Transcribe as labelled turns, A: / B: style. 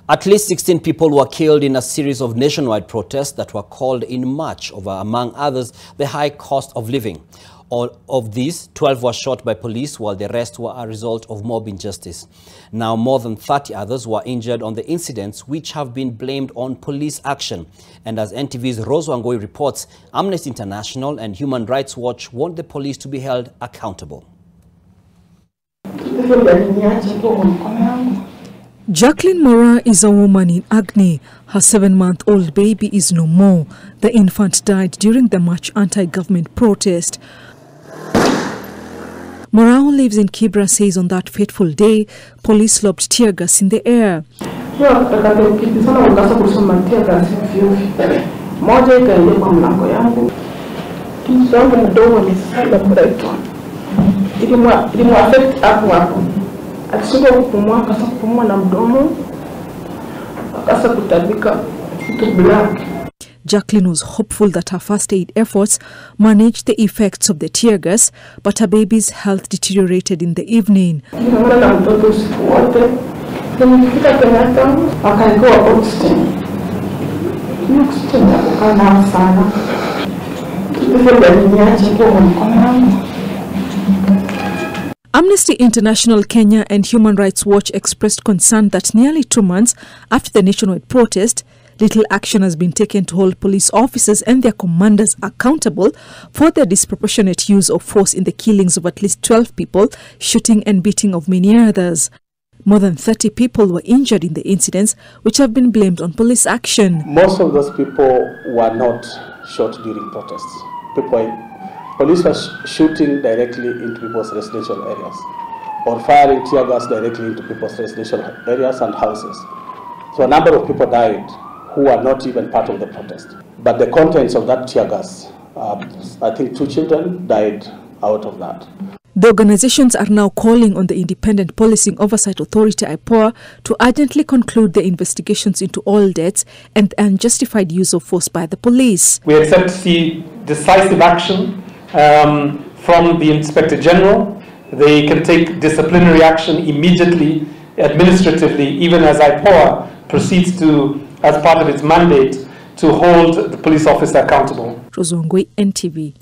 A: At least 16 people were killed in a series of nationwide protests that were called in March over, among others, the high cost of living. All of these, 12 were shot by police, while the rest were a result of mob injustice. Now, more than 30 others were injured on the incidents, which have been blamed on police action. And as NTV's Rose Wangoi reports, Amnesty International and Human Rights Watch want the police to be held accountable.
B: Jacqueline Mora is a woman in agony. Her 7-month-old baby is no more. The infant died during the March anti-government protest. Mora, who lives in Kibra, says on that fateful day, police lobbed tear gas in the air. Jacqueline was hopeful that her first aid efforts managed the effects of the tear gas, but her baby's health deteriorated in the evening. Amnesty International Kenya and Human Rights Watch expressed concern that nearly 2 months after the nationwide protest, little action has been taken to hold police officers and their commanders accountable for their disproportionate use of force in the killings of at least 12 people, shooting and beating of many others. More than 30 people were injured in the incidents, which have been blamed on police action.
C: Most of those people were not shot during protests. Police were shooting directly into people's residential areas or firing tear gas directly into people's residential areas and houses. So a number of people died who were not even part of the protest. But the contents of that tear gas, I think 2 children died out of that.
B: The organizations are now calling on the Independent Policing Oversight Authority, IPOA, to urgently conclude the investigations into all deaths and unjustified use of force by the police.
D: We expect to see decisive action from the Inspector General. They can take disciplinary action immediately, administratively, even as IPOA proceeds to, as part of its mandate, to hold the police officer accountable.
B: Rose Wangoi, NTV.